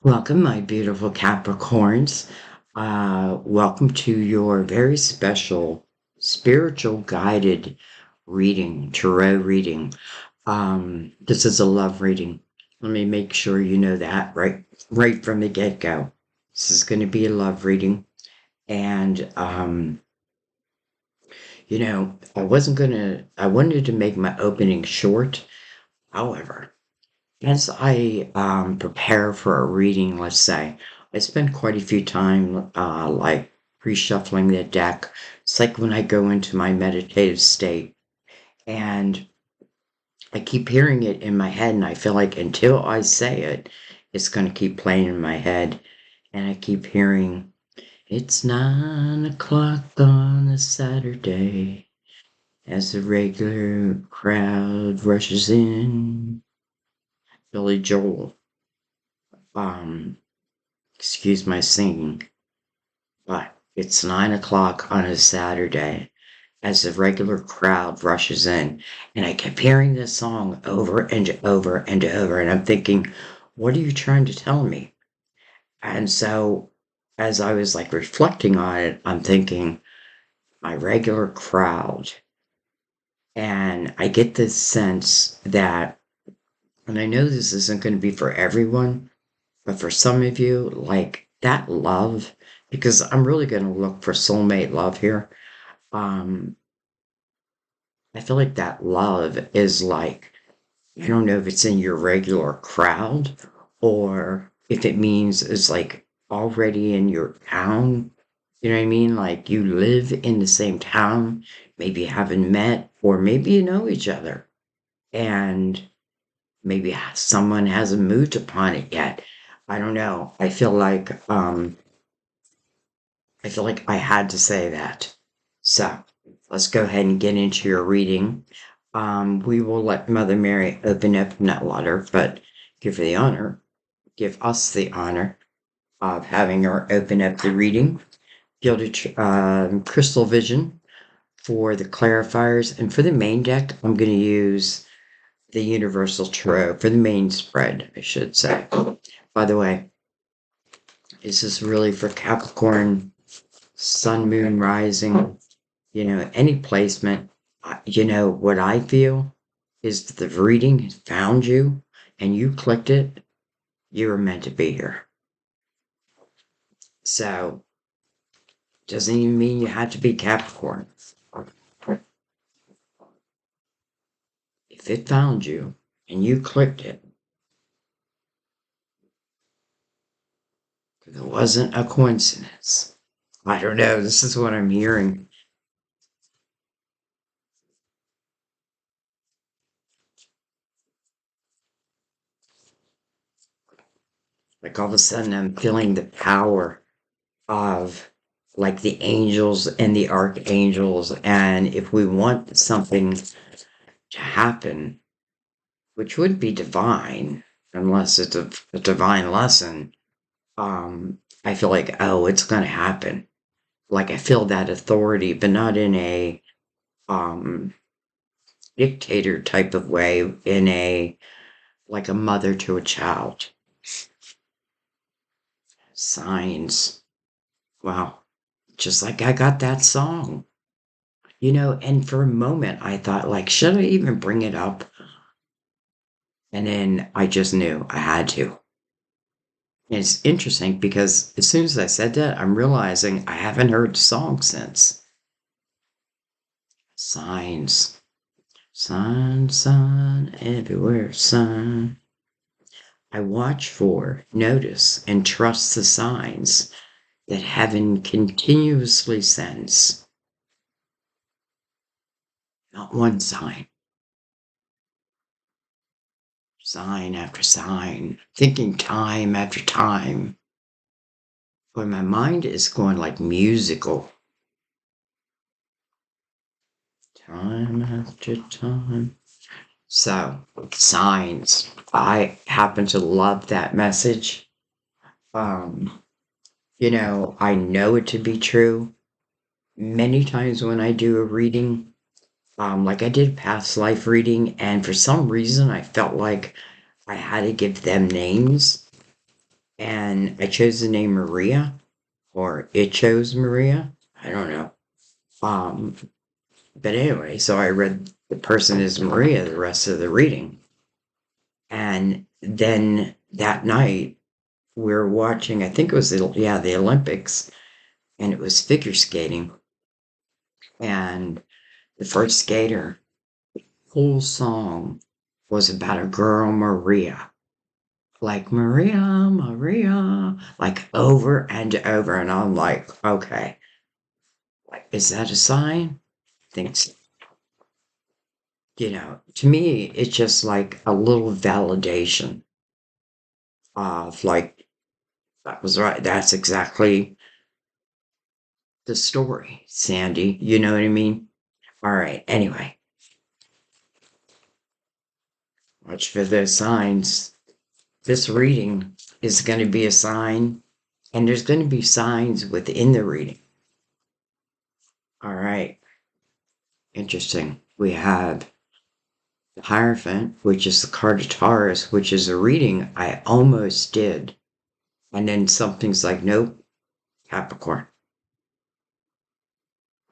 Welcome, my beautiful Capricorns. Welcome to your very special spiritual guided reading, tarot reading. This is a love reading. Let me make sure you know that right from the get-go. This is going to be a love reading. And, I wanted to make my opening short. However, as I prepare for a reading, let's say, I spend quite a few time like pre-shuffling the deck. It's like when I go into my meditative state and I keep hearing it in my head, and I feel like until I say it, it's going to keep playing in my head. And I keep hearing, it's 9 o'clock on a Saturday as the regular crowd rushes in. Billy Joel. Um, Excuse my singing, but it's 9 o'clock on a Saturday as the regular crowd rushes in. And I kept hearing this song over and over and over. And I'm thinking, what are you trying to tell me? And so as I was like reflecting on it, I'm thinking, my regular crowd. And I get this sense that, and I know this isn't going to be for everyone, but for some of you, like that love, because I'm really going to look for soulmate love here. Um, I feel like that love is like, I don't know if it's in your regular crowd or if it means it's like already in your town. You know what I mean? Like you live in the same town, maybe you haven't met, or maybe you know each other, and maybe someone hasn't moved upon it yet. I don't know. I feel like I had to say that. So let's go ahead and get into your reading. We will let Mother Mary open up that water, but give us the honor of having her open up the reading. Gilded crystal vision for the clarifiers, and for the main deck, I'm going to use the Universal Tarot for the main spread, I should say. By the way, this is really for Capricorn, Sun, Moon, Rising, any placement. What I feel is that the reading found you and you clicked it, you were meant to be here. So, doesn't even mean you had to be Capricorn. If it found you and you clicked it, it wasn't a coincidence. I don't know, this is what I'm hearing. Like all of a sudden, I'm feeling the power of like the angels and the archangels. And if we want something to happen, which would be divine, unless it's a divine lesson, I feel like, oh, it's going to happen. Like I feel that authority, but not in a um, dictator type of way, in a like a mother to a child. Signs. Wow. Just like I got that song. And for a moment I thought, like, should I even bring it up? And then I just knew I had to. And it's interesting because as soon as I said that, I'm realizing I haven't heard the song since. Signs. Sun, sun, everywhere, sun. I watch for, notice, and trust the signs that heaven continuously sends. Not one sign, sign after sign, thinking time after time. But my mind is going like musical. Time after time. So, signs. I happen to love that message. Um, I know it to be true. Many times when I do a reading, like I did past life reading, and for some reason I felt like I had to give them names. and I chose the name Maria, or it chose Maria. I don't know. Um, but anyway, so I read the person is Maria the rest of the reading. And then that night we were watching, I think it was the Olympics, and it was figure skating. And the first skater, whole song was about a girl, Maria. Like Maria, Maria, like over and over. And I'm like, okay, like, is that a sign? Thinks, to me, it's just like a little validation of like, that was right. That's exactly the story, Sandy. You know what I mean? All right. Anyway, watch for those signs. This reading is going to be a sign, and there's going to be signs within the reading. All right. Interesting. We have the Hierophant, which is the card of Taurus, which is a reading I almost did. And then something's like, nope, Capricorn.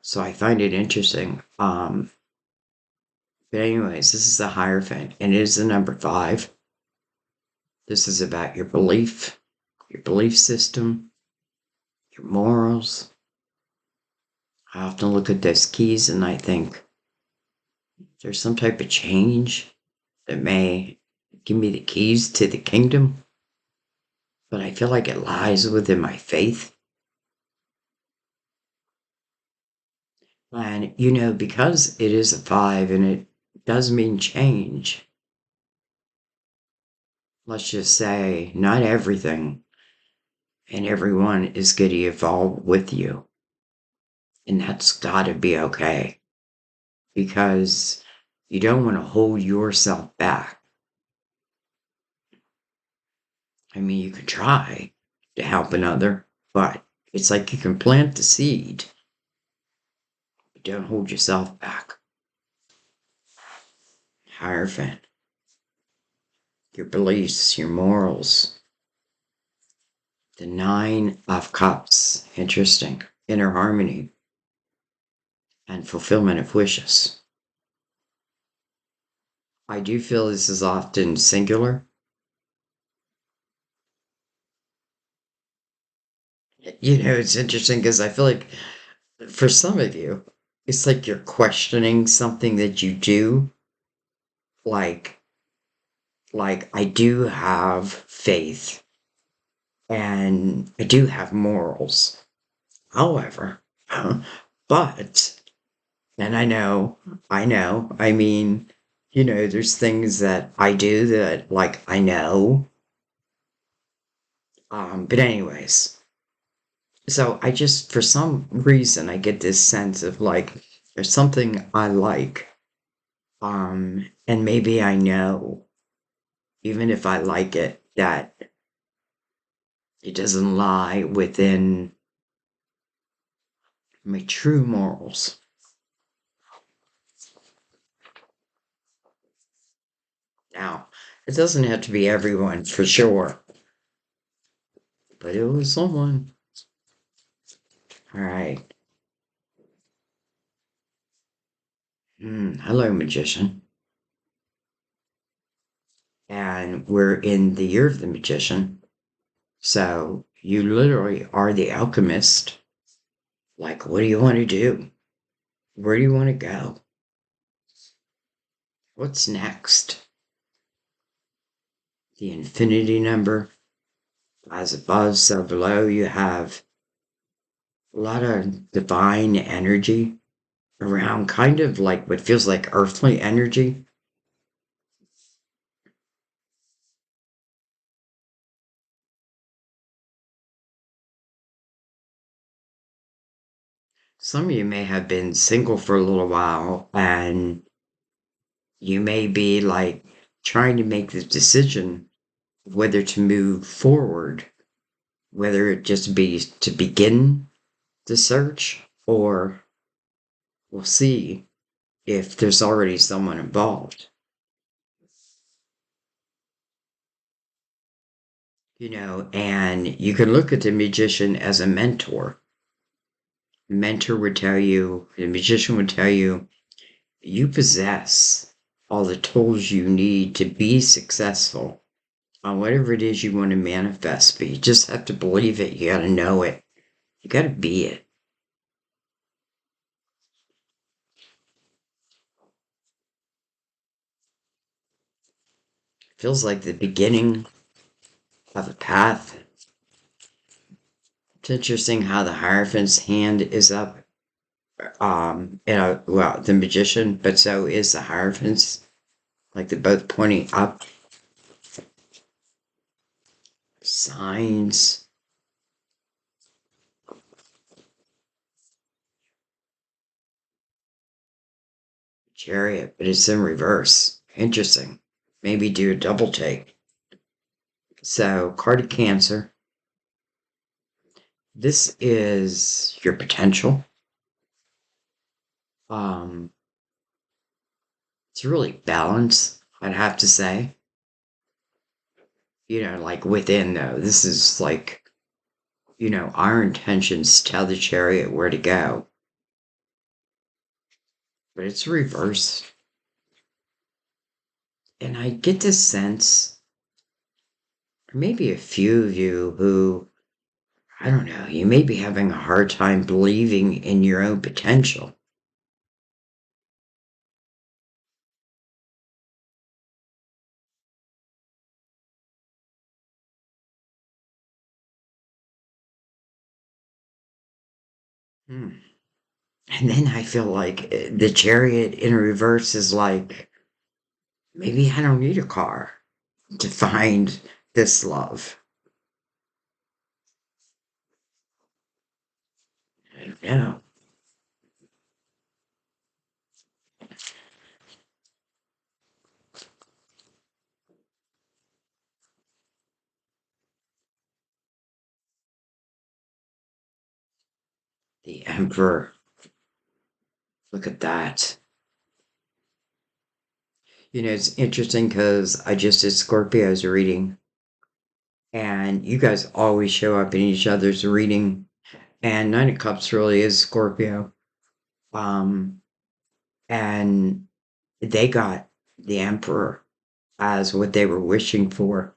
So I find it interesting. But anyways, this is the Hierophant, and it is the number 5. This is about your belief system, your morals. I often look at those keys and I think there's some type of change that may give me the keys to the kingdom, but I feel like it lies within my faith. And, because it is a 5 and it does mean change, let's just say not everything and everyone is going to evolve with you. And that's got to be okay because you don't want to hold yourself back. I mean, you can try to help another, but it's like you can plant the seed, but don't hold yourself back. Hierophant, your beliefs, your morals. The 9 of Cups, interesting. Inner harmony and fulfillment of wishes. I do feel this is often singular. It's interesting because I feel like for some of you, it's like you're questioning something that you do. Like, I do have faith and I do have morals. However, but, and I mean, there's things that I do that, like, I know. But anyways, so I just, for some reason, I get this sense of like, there's something I like. And maybe I know, even if I like it, that it doesn't lie within my true morals. Now, it doesn't have to be everyone for sure, but it was someone. All right. Hello, magician. And we're in the year of the magician. So you literally are the alchemist. Like, what do you want to do? Where do you want to go? What's next? The infinity number. As above, so below, you have a lot of divine energy around, kind of like what feels like earthly energy. Some of you may have been single for a little while and you may be like trying to make the decision whether to move forward, whether it just be to begin the search or we'll see if there's already someone involved. and you can look at the magician as a mentor. Mentor would tell you, the magician would tell you, you possess all the tools you need to be successful on whatever it is you want to manifest, but you just have to believe it. You got to know it. You got to be it. Feels like the beginning of a path. It's interesting how the Hierophant's hand is up. Well, the magician, but so is the Hierophant's. Like they're both pointing up. Signs. Chariot, but it's in reverse. Interesting. Maybe do a double take. So, card of Cancer. This is your potential. Um, it's really balanced, I'd have to say. Like within though, this is like, our intentions tell the chariot where to go. But it's reversed. And I get this sense, or maybe a few of you who, I don't know, you may be having a hard time believing in your own potential. Hmm. And then I feel like the chariot in reverse is like, maybe I don't need a car to find this love. I don't know. The Emperor. Look at that. It's interesting because I just did Scorpio's reading, and you guys always show up in each other's reading, and Nine of Cups really is Scorpio. Um, and they got the Emperor as what they were wishing for.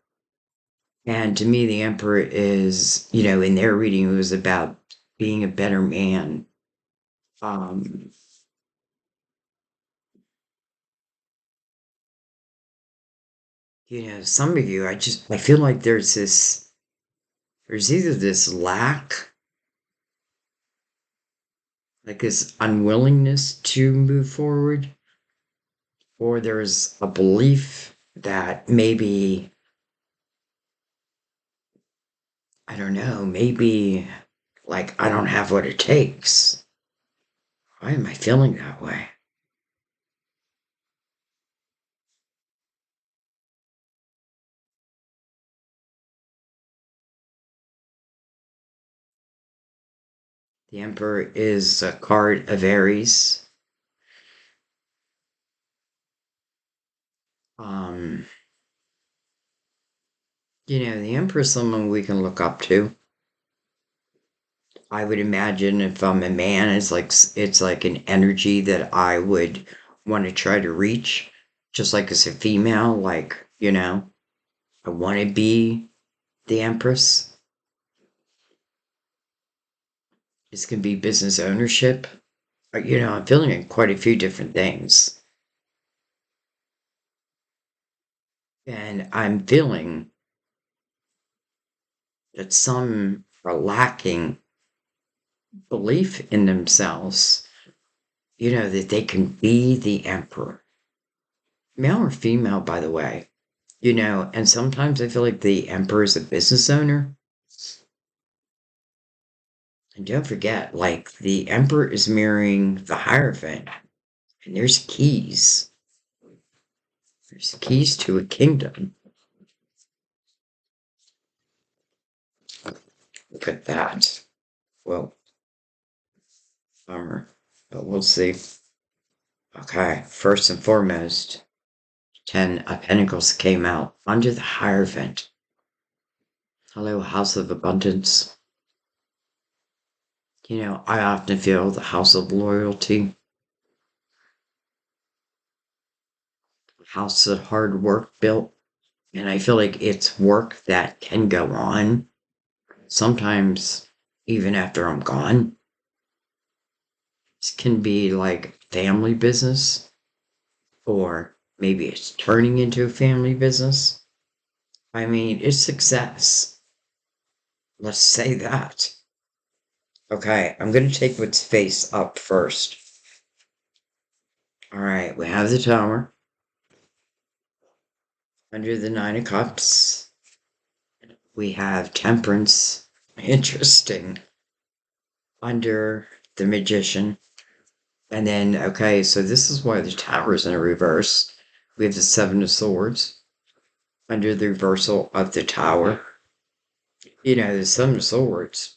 And to me, the Emperor is, in their reading, it was about being a better man. Um, some of you, I feel like there's either this lack, like this unwillingness to move forward, or there's a belief that maybe, I don't know, maybe like I don't have what it takes. Why am I feeling that way? The Emperor is a card of Aries. Um, the Emperor is someone we can look up to. I would imagine if I'm a man, it's like an energy that I would want to try to reach, just like as a female, like, I want to be the Empress. This can be business ownership. I'm feeling in quite a few different things. And I'm feeling that some are lacking belief in themselves, that they can be the emperor. Male or female, by the way. And sometimes I feel like the emperor is a business owner. And don't forget, like, the emperor is mirroring the Hierophant, and there's keys. There's keys to a kingdom. Look at that. Well, bummer. But we'll see. Okay, first and foremost, 10 of Pentacles came out under the Hierophant. Hello, House of Abundance. I often feel the House of Loyalty, House of Hard Work built, and I feel like it's work that can go on, sometimes even after I'm gone. It can be like family business, or maybe it's turning into a family business. I mean, it's success. Let's say that. Okay, I'm going to take what's face up first. All right, we have the Tower under the Nine of Cups. We have Temperance. Interesting. Under the Magician. And then, okay, so this is why the Tower's in a reverse. We have the Seven of Swords under the reversal of the Tower. The Seven of Swords.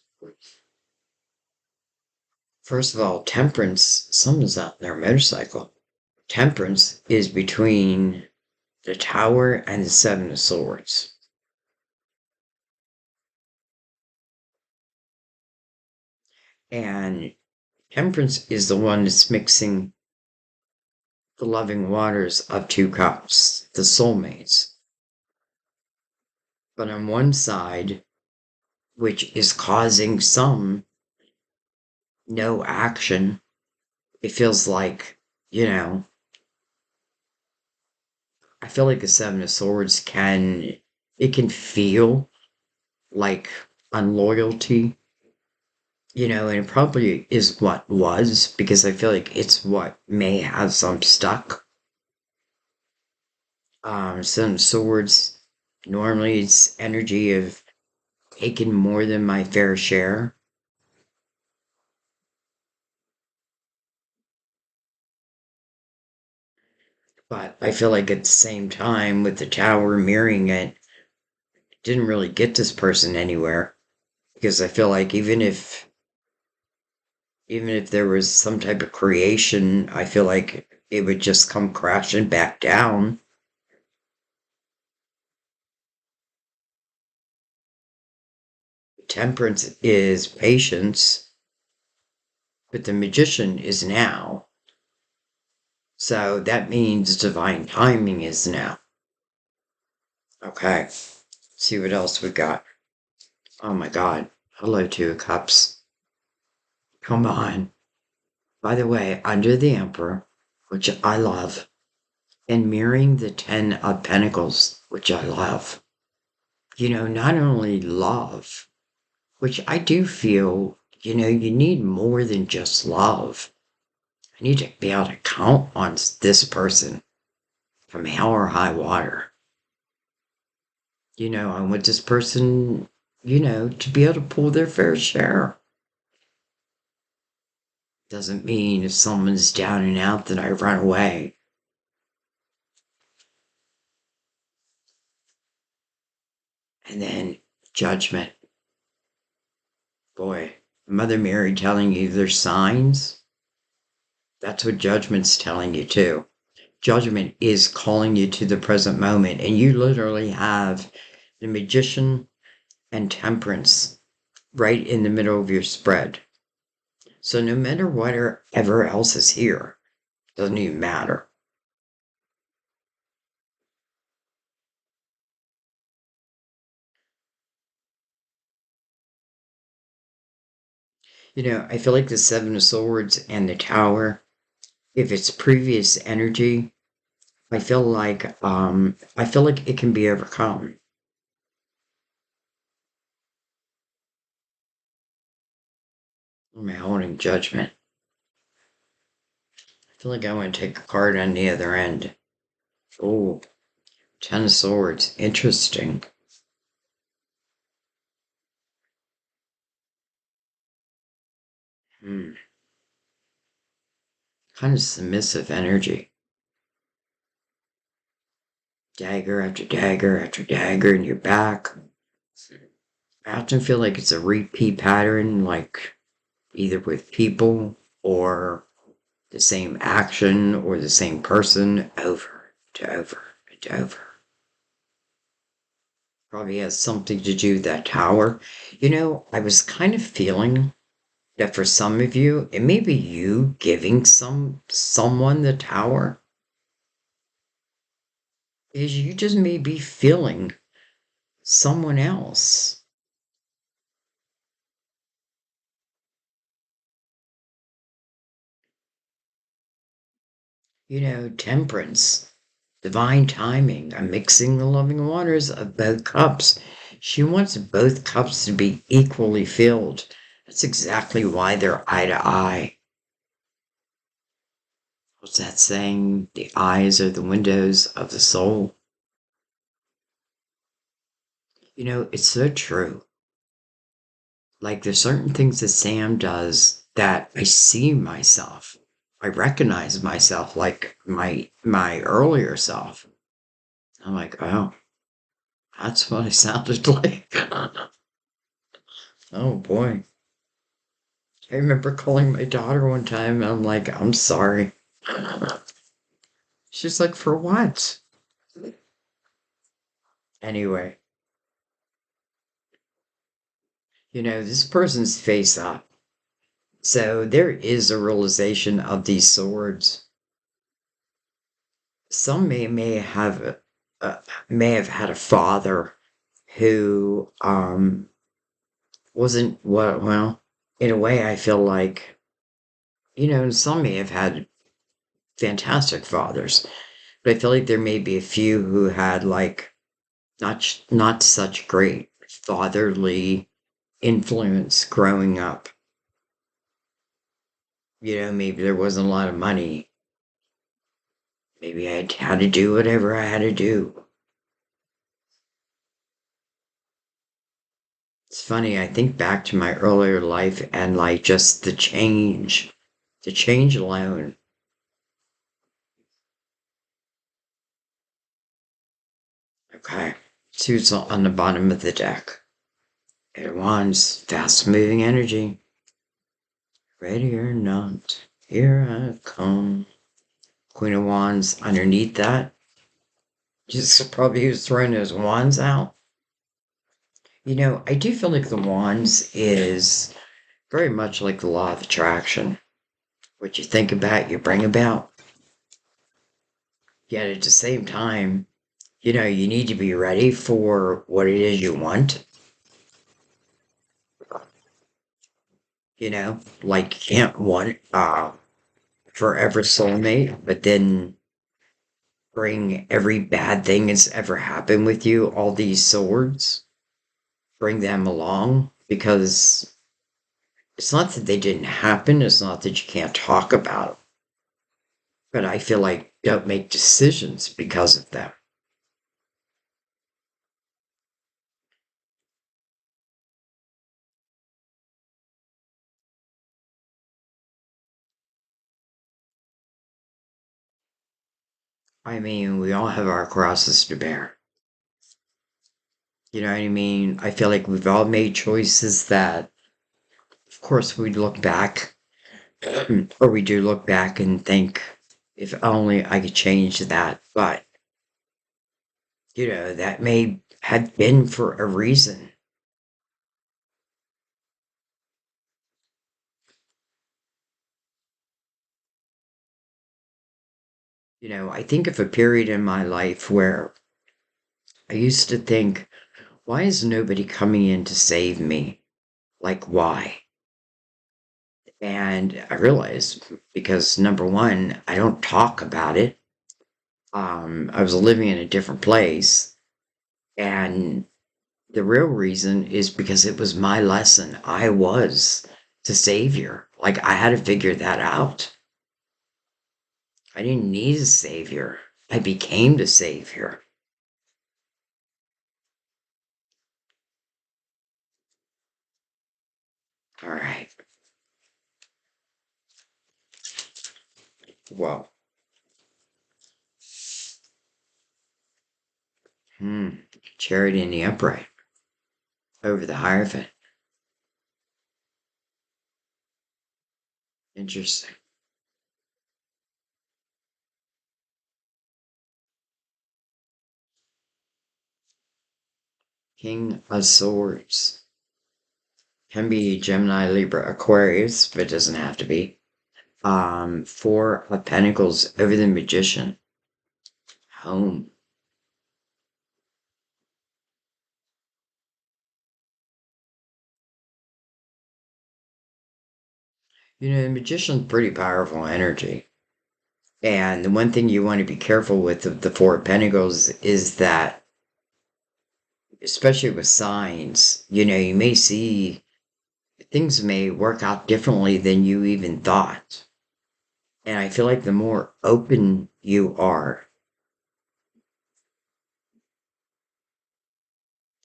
First of all, Temperance, someone's out on their motorcycle. Temperance is between the Tower and the Seven of Swords. And Temperance is the one that's mixing the loving waters of two cups, the soulmates. But on one side, which is causing some no action, it feels like, I feel like the Seven of Swords it can feel like unloyalty, and it probably is what was, because I feel like it's what may have some stuck. Seven of Swords, normally it's energy of taking more than my fair share. But I feel like at the same time, with the Tower mirroring it, didn't really get this person anywhere. Because I feel like even if there was some type of creation, I feel like it would just come crashing back down. Temperance is patience, but the Magician is now. So that means divine timing is now. Okay, see what else we got. Oh my god. Hello, Two of Cups. Come on. By the way, under the Emperor, which I love, and mirroring the Ten of Pentacles, which I love. Not only love, which I do feel, you need more than just love. I need to be able to count on this person from hell or high water. I want this person, to be able to pull their fair share. Doesn't mean if someone's down and out that I run away. And then Judgment. Boy, Mother Mary telling you there's signs. That's what Judgment's telling you too. Judgment is calling you to the present moment, and you literally have the Magician and Temperance right in the middle of your spread. So no matter whatever else is here, doesn't even matter. I feel like the Seven of Swords and the Tower, if it's previous energy, I feel like it can be overcome. I'm holding Judgment. I feel like I want to take a card on the other end. Oh, Ten of Swords. Interesting. Hmm. Kind of submissive energy. Dagger after dagger after dagger in your back. I often feel like it's a repeat pattern, like either with people or the same action or the same person over and over and over. Probably has something to do with that tower. I was kind of feeling that for some of you, it may be you giving someone the tower, is you just may be feeling someone else. Temperance, divine timing, a mixing the loving waters of both cups. She wants both cups to be equally filled. That's exactly why they're eye to eye. What's that saying? The eyes are the windows of the soul. It's so true. Like there's certain things that Sam does that I see myself. I recognize myself like my earlier self. I'm like, oh, that's what I sounded like. Oh boy. I remember calling my daughter one time and I'm like, I'm sorry. She's like, for what? Anyway, this person's face up. So there is a realization of these swords. Some uh, may have had a father who wasn't well, in a way I feel like, and some may have had fantastic fathers, but I feel like there may be a few who had like not such great fatherly influence growing up. Maybe there wasn't a lot of money. Maybe I had to do whatever I had to do. It's funny, I think back to my earlier life and like just the change alone. Okay, suits on the bottom of the deck. It wants fast moving energy. Ready or not, here I come. Queen of Wands underneath that. Just probably who's throwing those wands out. I do feel like the wands is very much like the law of attraction. What you think about, you bring about. Yet at the same time, you need to be ready for what it is you want. Like you can't want forever soulmate, but then bring every bad thing that's ever happened with you, all these swords, bring them along because it's not that they didn't happen, it's not that you can't talk about them, but I feel like don't make decisions because of them. I mean, we all have our crosses to bear. You know what I mean? I feel like we've all made choices that, of course, we look back, or we do look back and think, if only I could change that. But, that may have been for a reason. I think of a period in my life where I used to think, why is nobody coming in to save me? Like, why? And I realized because number one, I don't talk about it. I was living in a different place. And the real reason is because it was my lesson. I was the savior. Like, I had to figure that out. I didn't need a savior. I became the savior. All right. Well, hmm. Charity in the upright over the Hierophant. Interesting. King of Swords. Can be Gemini, Libra, Aquarius, but it doesn't have to be. Four of Pentacles over the Magician. Home. You know, the Magician's pretty powerful energy. And the one thing you want to be careful with the Four of Pentacles is that, especially with signs, you know, you may see things may work out differently than you even thought. And I feel like the more open you are,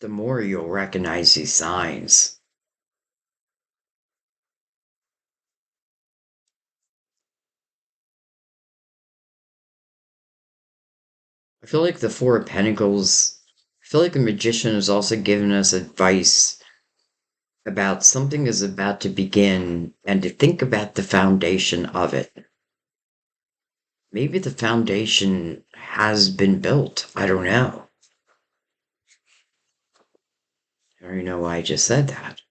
the more you'll recognize these signs. I feel like the Four of Pentacles, I feel like the Magician is also giving us advice about something is about to begin and to think about the foundation of it. Maybe the foundation has been built. I don't know. I don't even know why I just said that.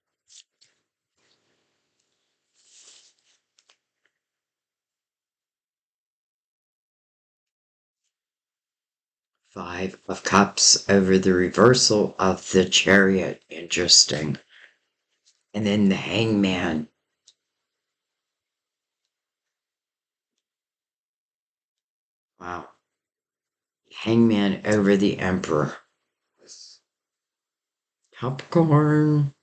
Five of Cups over the reversal of the Chariot. Interesting. And then the Hangman. Wow. Hangman over the Emperor. Capricorn.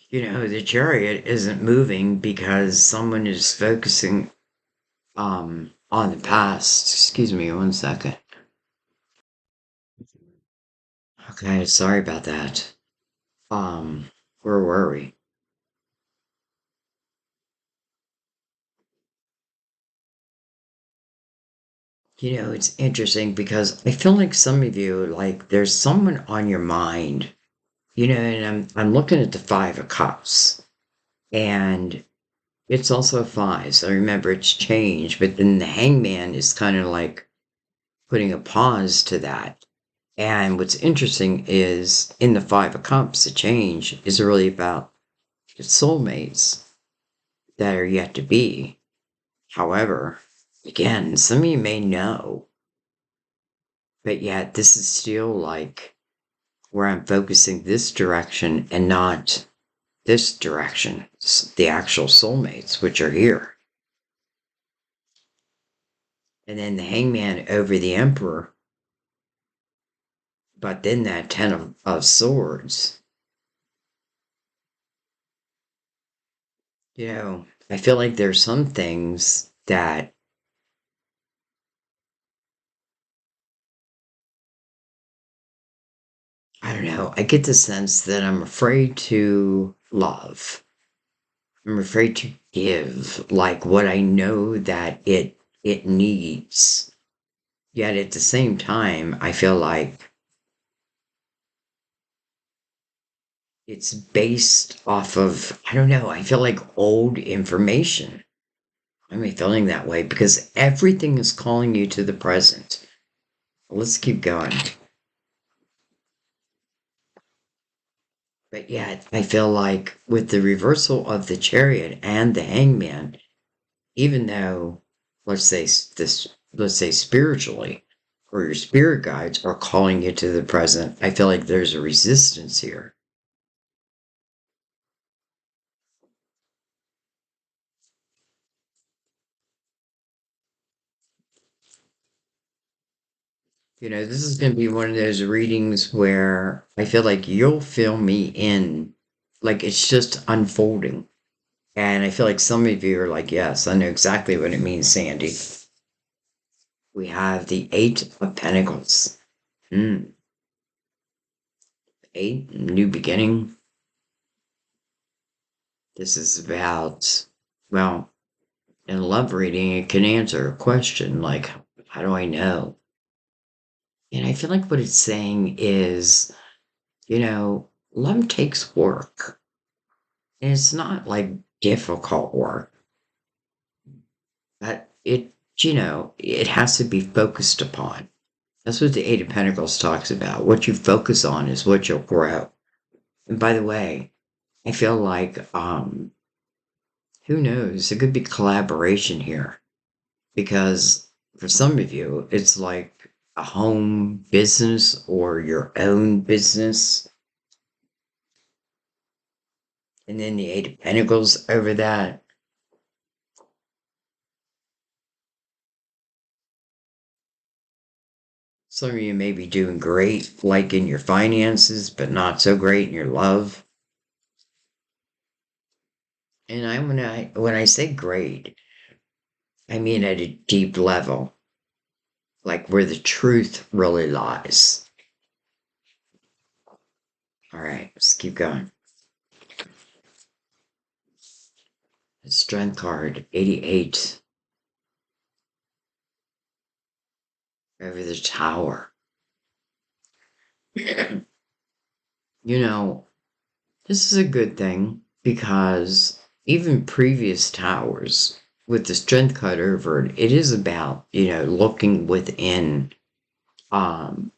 You know, the Chariot isn't moving because someone is focusing on the past. Excuse me one second. Okay, sorry about that. Where were we? You know, it's interesting because I feel like some of you, like, there's someone on your mind, you know, and I'm looking at the Five of Cups, and it's also five. So remember, it's changed, but then the Hangman is kind of like putting a pause to that. And what's interesting is in the Five of Cups, the change is really about the soulmates that are yet to be. However, again, some of you may know, but yet this is still like where I'm focusing this direction and not this direction, the actual soulmates, which are here. And then the Hangman over the Emperor, but then that Ten of Swords. You know, I feel like there's some things that I don't know. I get the sense that I'm afraid to love. I'm afraid to give like what I know that it needs. Yet at the same time, I feel like it's based off of I don't know. I feel like old information. I'm feeling that way because everything is calling you to the present. Let's keep going. But yet, I feel like with the reversal of the Chariot and the Hangman, even though, let's say spiritually, or your spirit guides are calling you to the present, I feel like there's a resistance here. You know, this is going to be one of those readings where I feel like you'll fill me in, like it's just unfolding. And I feel like some of you are like, yes, I know exactly what it means, Sandy. We have the Eight of Pentacles. Hmm. Eight, new beginning. This is about, well, in a love reading, it can answer a question like, how do I know? And I feel like what it's saying is, you know, love takes work. And it's not like difficult work, but it, you know, it has to be focused upon. That's what the Eight of Pentacles talks about. What you focus on is what you'll grow. And by the way, I feel like, who knows? It could be collaboration here because for some of you, it's like a home business or your own business. And then the Eight of Pentacles over that. Some of you may be doing great, like in your finances, but not so great in your love. And when I say great, I mean at a deep level, like where the truth really lies. All right, let's keep going. The Strength card, 88, over the Tower. You know, this is a good thing because even previous towers with the Strength card over it, it is about, looking within, um,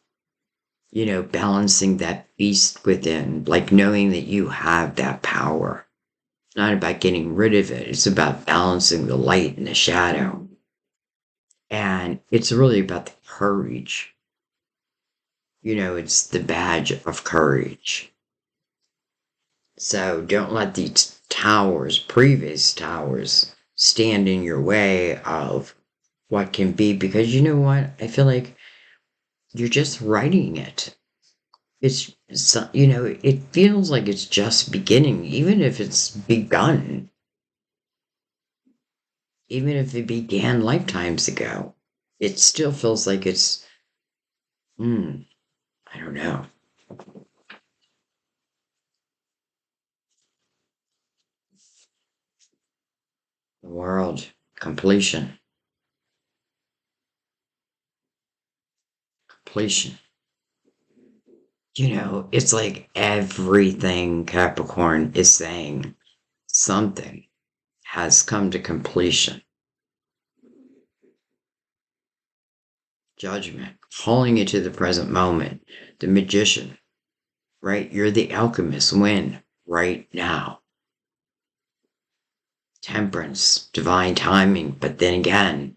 balancing that beast within, like knowing that you have that power. It's not about getting rid of it, it's about balancing the light and the shadow. And it's really about the courage. It's the badge of courage. So don't let these towers, previous towers, stand in your way of what can be, because you know what? I feel like you're just writing it. It feels like it's just beginning, even if it's begun, even if it began lifetimes ago. It still feels like it's, I don't know. The world, completion, completion. It's like everything Capricorn is saying, something has come to completion. Judgment, calling it to the present moment. The magician, right? You're the alchemist. When? Right now. Temperance, divine timing. But then again,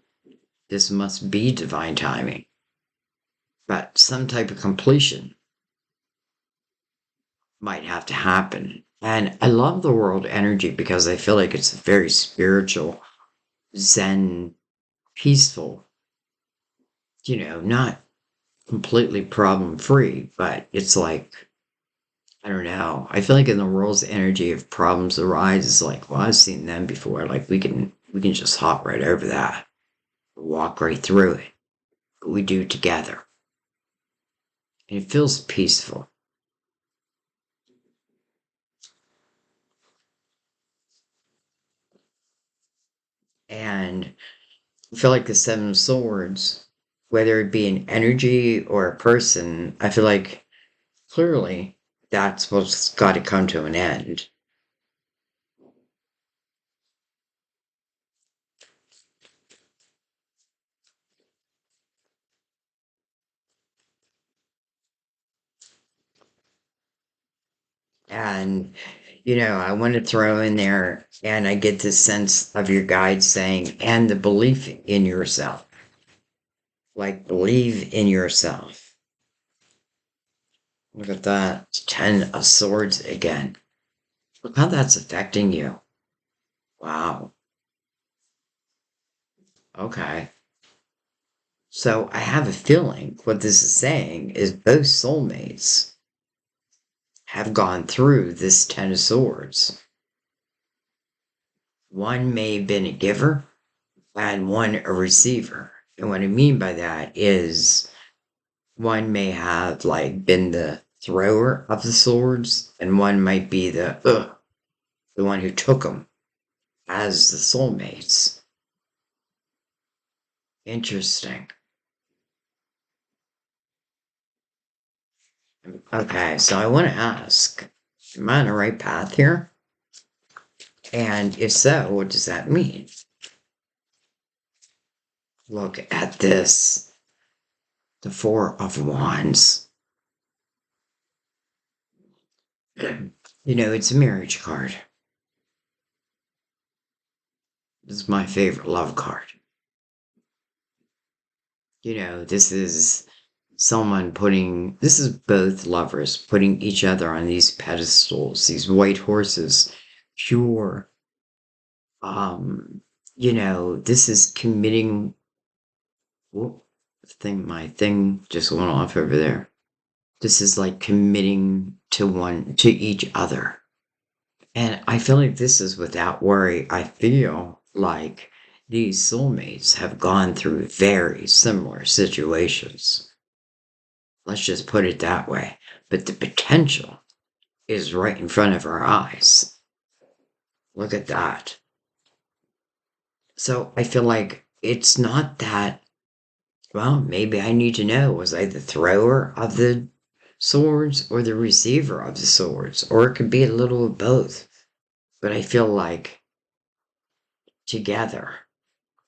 this must be divine timing. But some type of completion might have to happen. And I love the world energy because I feel like it's very spiritual, zen, peaceful, not completely problem free, but it's like, I don't know. I feel like in the world's energy, if problems arise, it's like, well, I've seen them before. Like we can just hop right over that, walk right through it. But we do together. And it feels peaceful. And I feel like the Seven of Swords, whether it be an energy or a person, I feel like clearly that's what's got to come to an end. And, I want to throw in there, and I get this sense of your guide saying, and the belief in yourself. Like, believe in yourself. Look at that. 10 of Swords again. Look how that's affecting you. Wow. Okay. So I have a feeling what this is saying is both soulmates have gone through this 10 of Swords. One may have been a giver and one a receiver. And what I mean by that is one may have like been the thrower of the swords, and one might be the one who took them as the soulmates. Interesting. Okay, so I want to ask, am I on the right path here? And if so, what does that mean? Look at this. The Four of Wands. It's a marriage card. This is my favorite love card. This is this is both lovers putting each other on these pedestals, these white horses, pure. This is committing. Whoop, my thing just went off over there. This is like committing to each other. And I feel like this is without worry. I feel like these soulmates have gone through very similar situations. Let's just put it that way. But the potential is right in front of our eyes. Look at that. So I feel like it's not that, well, maybe I need to know, was I the thrower of the swords or the receiver of the swords? Or it could be a little of both. But I feel like together,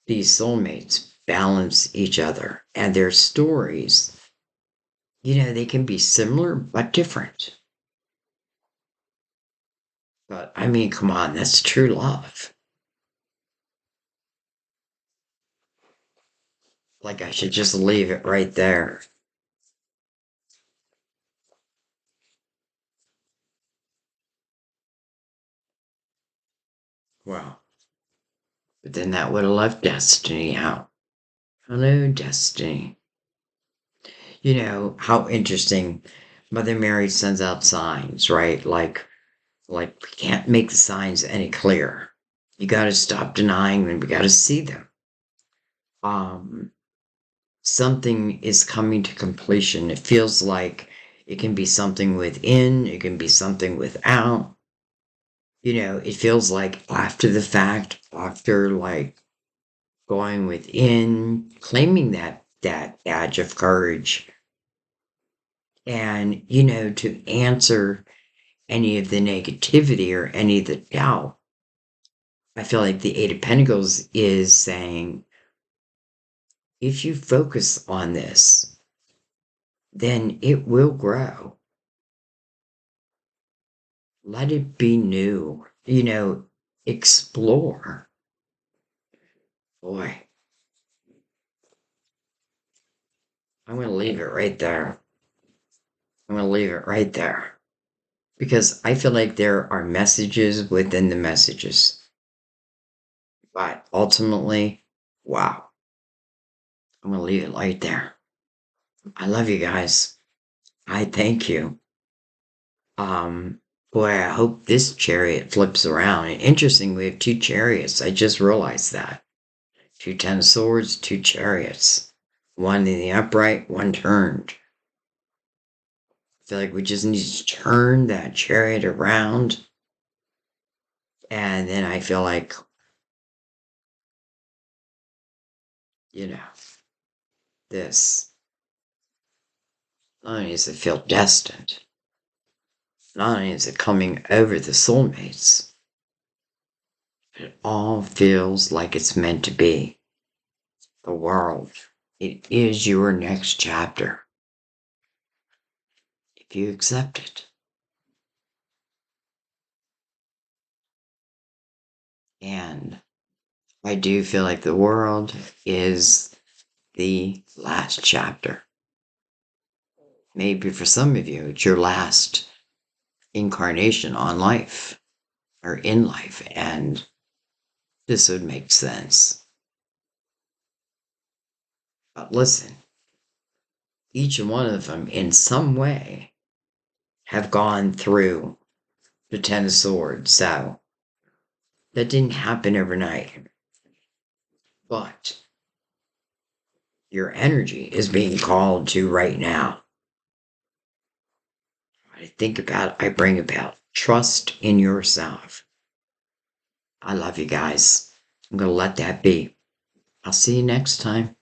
these soulmates balance each other, and their stories, they can be similar but different. But I mean, come on, that's true love. Like, I should just leave it right there. Well, but then that would have left Destiny out. Hello, Destiny. How interesting. Mother Mary sends out signs, right? Like we can't make the signs any clearer. You got to stop denying them. We got to see them. Um, Something is coming to completion. It feels like it can be something within. It can be something without. It feels like after the fact, after like going within, claiming that badge of courage, and to answer any of the negativity or any of the doubt. I feel like the Eight of Pentacles is saying, if you focus on this, then it will grow. Let it be new. Explore. Boy, I'm going to leave it right there. I'm going to leave it right there. Because I feel like there are messages within the messages. But ultimately, wow. I'm going to leave it right there. I love you guys. I thank you. Boy, I hope this chariot flips around. And interesting, we have two chariots. I just realized that. Two Ten of Swords, two chariots. One in the upright, one turned. I feel like we just need to turn that chariot around. And then I feel like, this. Not only does it feel destined, not only is it coming over the soulmates, but it all feels like it's meant to be. The world. It is your next chapter. If you accept it. And I do feel like the world is the last chapter. Maybe for some of you, it's your last incarnation on life or in life, and this would make sense. But listen, each one of them in some way have gone through the Ten of Swords, so that didn't happen overnight. But your energy is being called to right now. I think about, I bring about trust in yourself. I love you guys. I'm going to let that be. I'll see you next time.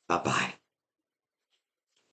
Bye-bye.